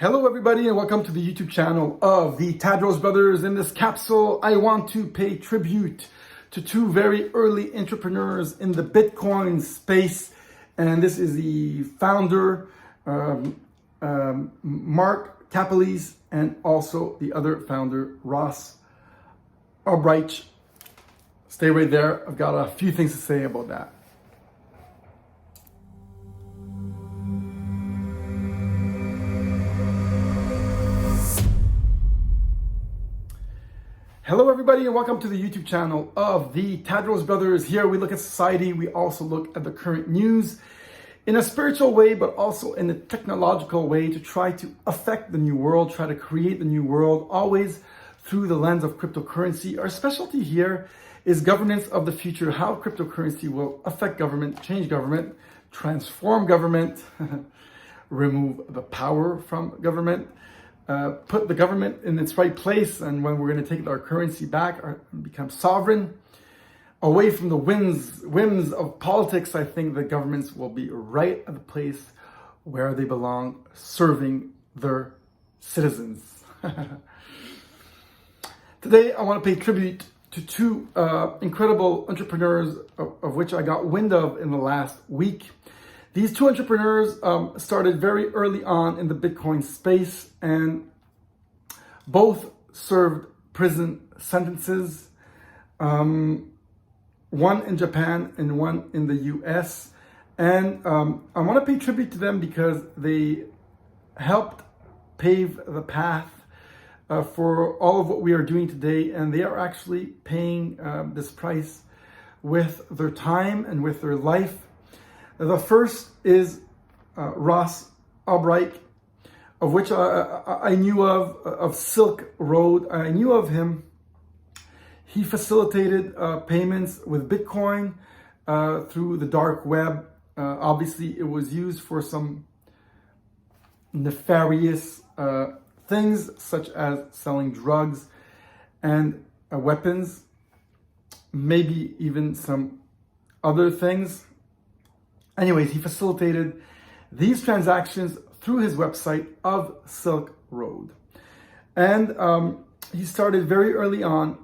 Hello everybody and welcome to the YouTube channel of the Tadros brothers. In this capsule, I want to pay tribute to two very early entrepreneurs in the Bitcoin space. And this is the founder, Mark KARPELES, and also the other founder, Ross ALBRICHT. Stay right there. I've got a few things to say about that. Hello everybody and welcome to the YouTube channel of the Tadros brothers. Here we look at society, we also look at the current news in a spiritual way, but also in a technological way to try to affect the new world, try to create the new world, always through the lens of cryptocurrency. Our specialty here is governance of the future, how cryptocurrency will affect government, change government, transform government, remove the power from government, put the government in its right place, and when we're going to take our currency back or become sovereign, away from the whims of politics, I think the governments will be right at the place where they belong, serving their citizens. Today, I want to pay tribute to two incredible entrepreneurs of which I got wind of in the last week. These two entrepreneurs started very early on in the Bitcoin space and both served prison sentences, one in Japan and one in the US. And I want to pay tribute to them because they helped pave the path for all of what we are doing today. And they are actually paying this price with their time and with their life. The first is Ross ALBRICHT, of which I knew of Silk Road. I knew of him. He facilitated payments with Bitcoin through the dark web. Obviously, it was used for some nefarious things, such as selling drugs and weapons, maybe even some other things. Anyways, he facilitated these transactions through his website of Silk Road. And he started very early on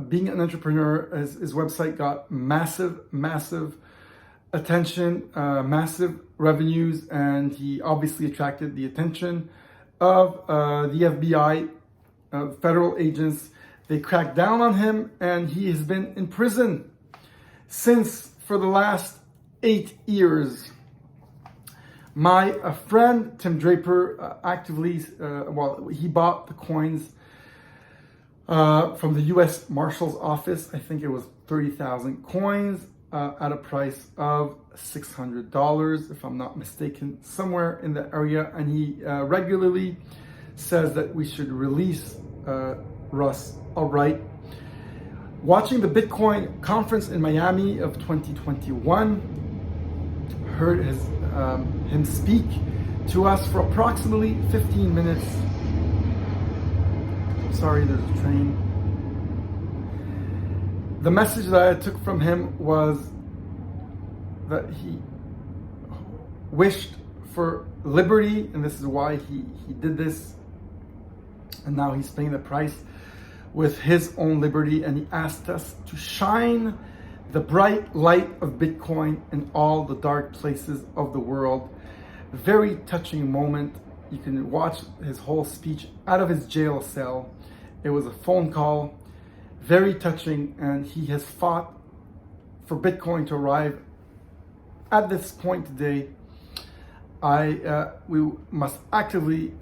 being an entrepreneur. His website got massive attention, massive revenues, and he obviously attracted the attention of the FBI, federal agents. They cracked down on him and he has been in prison for the last 8 years. My friend Tim Draper actively, he bought the coins from the U.S. Marshal's office. I think it was 30,000 coins at a price of $600, if I'm not mistaken, somewhere in the area. And he regularly says that we should release Ross ALBRICHT. Watching the Bitcoin conference in Miami of 2021, heard him speak to us for approximately 15 minutes. Sorry, there's a train. The message that I took from him was that he wished for liberty, and this is why he did this. And now he's paying the price with his own liberty, and he asked us to shine the bright light of Bitcoin in all the dark places of the world. Very touching moment. You can watch his whole speech out of his jail cell. It was a phone call, very touching, and he has fought for Bitcoin to arrive at this point today. We must actively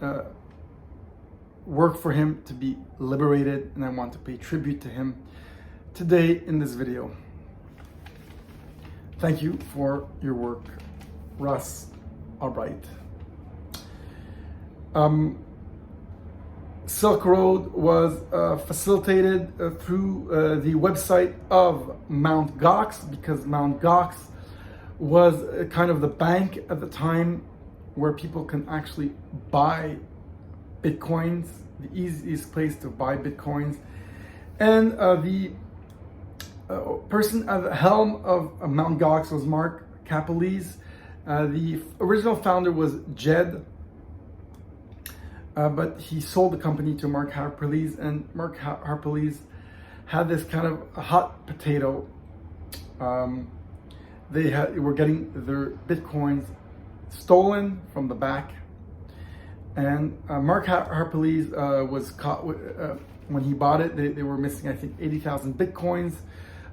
work for him to be liberated, and I want to pay tribute to him today in this video. Thank you for your work, Ross ALBRICHT. Silk Road was facilitated through the website of Mt. Gox, because Mt. Gox was kind of the bank at the time where people can actually buy Bitcoins, the easiest place to buy Bitcoins. And the person at the helm of Mt. Gox was Mark KARPELES. The original founder was Jed, but he sold the company to Mark Harpeles, and Mark Harpeles had this kind of a hot potato. They were getting their Bitcoins stolen from the back, and Mark Harpeles was caught when he bought it. They were missing, I think, 80,000 Bitcoins,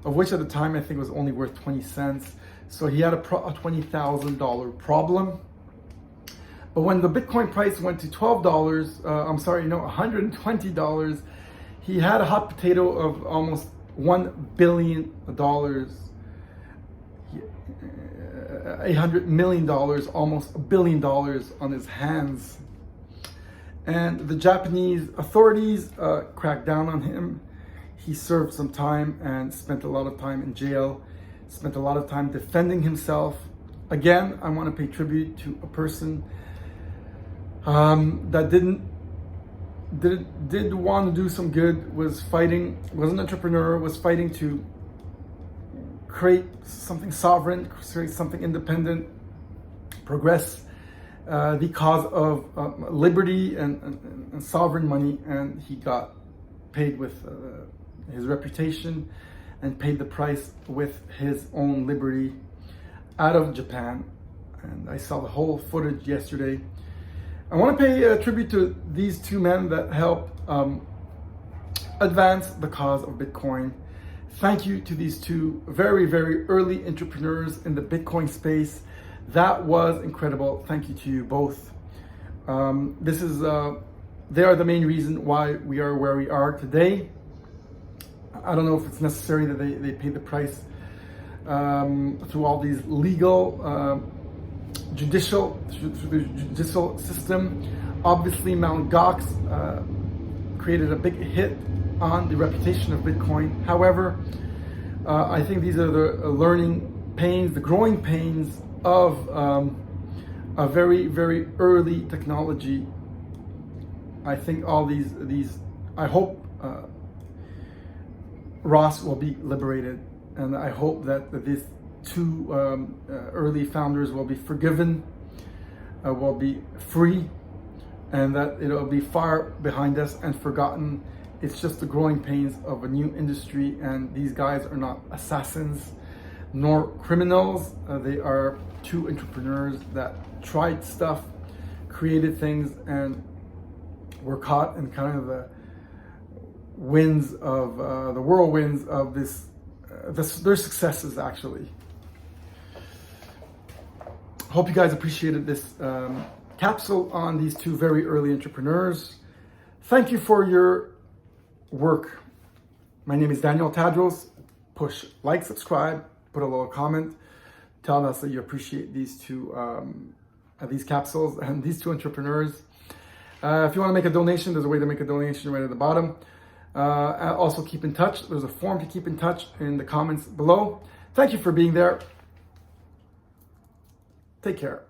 of which at the time I think was only worth 20 cents. So he had a $20,000 problem. But when the Bitcoin price went to $12, $120, he had a hot potato of almost $1 billion, $800 million, almost $1 billion on his hands. And the Japanese authorities cracked down on him. He served some time and spent a lot of time in jail, spent a lot of time defending himself. Again, I want to pay tribute to a person that did want to do some good, was an entrepreneur, was fighting to create something sovereign, create something independent, progress the cause of liberty and sovereign money, and he got paid with his reputation and paid the price with his own liberty out of Japan. And I saw the whole footage yesterday. I want to pay a tribute to these two men that helped advance the cause of Bitcoin. Thank you to these two very, very early entrepreneurs in the Bitcoin space. That was incredible. Thank you to you both. They are the main reason why we are where we are today. I don't know if it's necessary that they paid the price through all these legal, through the judicial system. Obviously, Mt. Gox created a big hit on the reputation of Bitcoin. However, I think these are the learning pains, the growing pains of a very, very early technology. I think all these I hope Ross will be liberated, and I hope that these two early founders will be forgiven, will be free, and that it'll be far behind us and forgotten. It's just the growing pains of a new industry, and these guys are not assassins nor criminals. They are two entrepreneurs that tried stuff, created things, and were caught in kind of the winds of the whirlwinds of their successes, actually. Hope you guys appreciated this capsule on these two very early entrepreneurs. Thank you for your work. My name is Daniel Tadros. Push like, subscribe, put a little comment, tell us that you appreciate these two these capsules and these two entrepreneurs. If you want to make a donation, there's a way to make a donation right at the bottom. Also keep in touch. There's a form to keep in touch in the comments below. Thank you for being there. Take care.